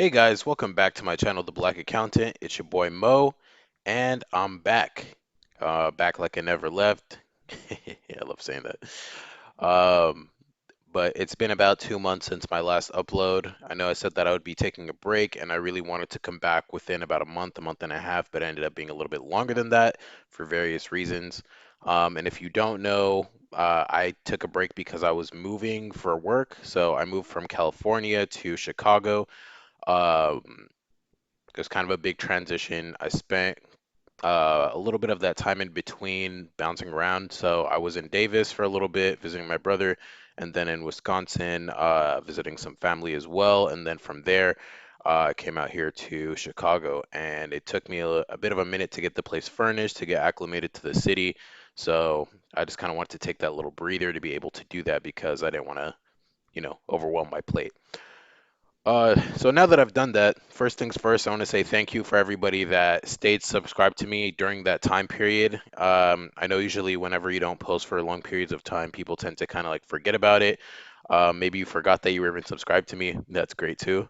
Hey guys, welcome back to my channel, The Black Accountant. It's your boy Mo, and I'm back. Back like I never left. I love saying that. But it's been about 2 months since my last upload. I know I said that I would be taking a break, and I really wanted to come back within about a month and a half, but it ended up being a little bit longer than that for various reasons. And if you don't know, I took a break because I was moving for work. So I moved from California to Chicago. Um, it was kind of a big transition. I spent a little bit of that time in between bouncing around. So I was in Davis for a little bit visiting my brother, and then in Wisconsin visiting some family as well. And then from there, I came out here to Chicago, and it took me a bit of a minute to get the place furnished, to get acclimated to the city. So I just kind of wanted to take that little breather to be able to do that because I didn't want to, overwhelm my plate. So now that I've done that, first things first, I want to say thank you for everybody that stayed subscribed to me during that time period. I know usually whenever you don't post for long periods of time, people tend to kind of like forget about it. Maybe you forgot that you were even subscribed to me. That's great too.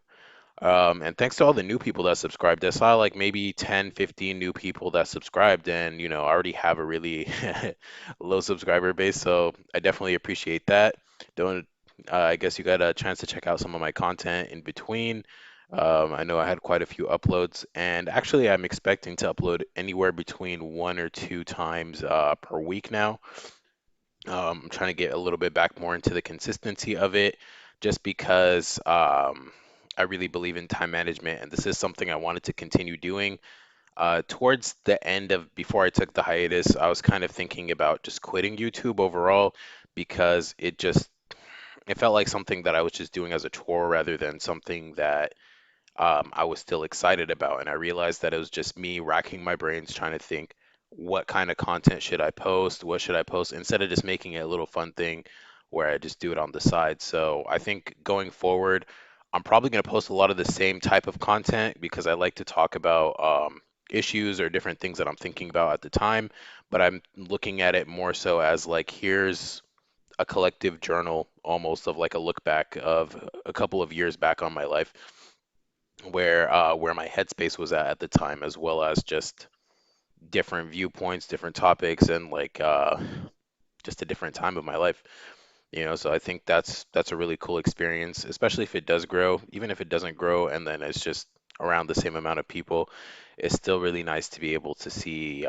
And thanks to all the new people that subscribed. I saw like maybe 10, 15 new people that subscribed, and I already have a really low subscriber base, so I definitely appreciate that. Don't I guess you got a chance to check out some of my content in between. I know I had quite a few uploads, and actually, I'm expecting to upload anywhere between 1 or 2 times per week now. I'm trying to get a little bit back more into the consistency of it, just because I really believe in time management, and this is something I wanted to continue doing. Towards the end of before I took the hiatus, I was kind of thinking about just quitting YouTube overall because it felt like something that I was just doing as a chore rather than something that I was still excited about. And I realized that it was just me racking my brains trying to think, what kind of content should I post? What should I post? Instead of just making it a little fun thing where I just do it on the side. So I think going forward, I'm probably going to post a lot of the same type of content because I like to talk about issues or different things that I'm thinking about at the time. But I'm looking at it more so as like, here's a collective journal almost of like a look back of a couple of years back on my life where my headspace was at the time, as well as just different viewpoints, different topics, and like just a different time of my life. So I think that's a really cool experience, especially if it does grow. Even if it doesn't grow, and then it's just around the same amount of people, it's still really nice to be able to see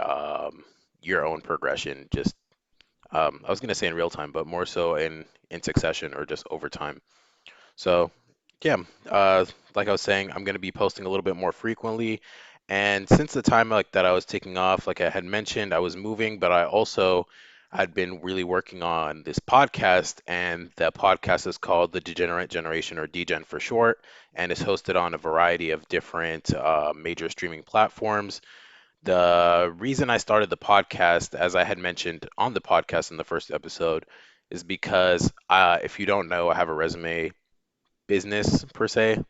your own progression. Just I was gonna say in real time, but more so in succession or just over time. So, yeah, like I was saying, I'm going to be posting a little bit more frequently. And since the time like that I was taking off, like I had mentioned, I was moving, but I also had been really working on this podcast, and that podcast is called The Degenerate Generation, or DGen for short, and is hosted on a variety of different major streaming platforms. The reason I started the podcast, as I had mentioned on the podcast in the first episode, is because if you don't know, I have a resume business per se,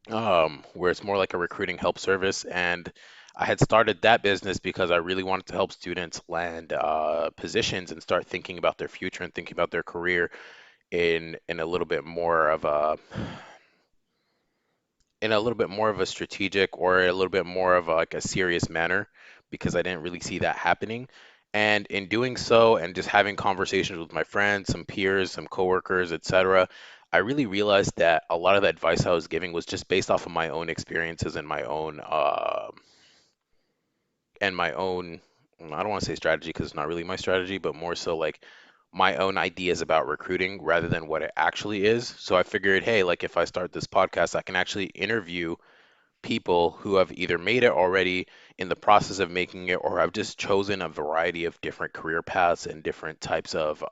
where it's more like a recruiting help service. And I had started that business because I really wanted to help students land positions and start thinking about their future and thinking about their career in a little bit more of a strategic or a little bit more of like a serious manner because I didn't really see that happening. And in doing so, and just having conversations with my friends, some peers, some coworkers, etc., I really realized that a lot of the advice I was giving was just based off of my own experiences and my own. I don't want to say strategy because it's not really my strategy, but more so like my own ideas about recruiting rather than what it actually is. So I figured, hey, like if I start this podcast, I can actually interview people who have either made it already, in the process of making it, or have just chosen a variety of different career paths and different types of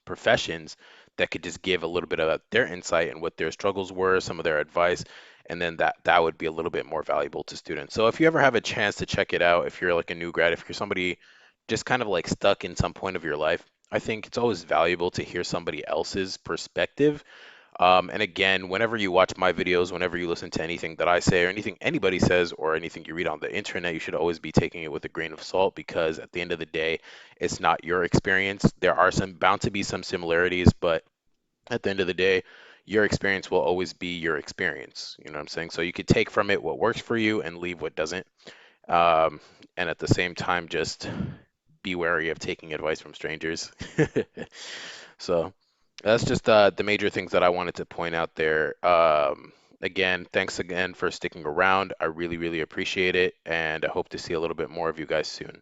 professions that could just give a little bit of their insight and what their struggles were, some of their advice, and then that would be a little bit more valuable to students. So if you ever have a chance to check it out, if you're like a new grad, if you're somebody just kind of like stuck in some point of your life, I think it's always valuable to hear somebody else's perspective. And again, whenever you watch my videos, whenever you listen to anything that I say or anything anybody says or anything you read on the internet, you should always be taking it with a grain of salt because at the end of the day, it's not your experience. There are some bound to be some similarities, but at the end of the day, your experience will always be your experience. You know what I'm saying? So you could take from it what works for you and leave what doesn't. Um, and at the same time, just be wary of taking advice from strangers. So that's just the major things that I wanted to point out there. Again, thanks again for sticking around. I really, really appreciate it, and I hope to see a little bit more of you guys soon.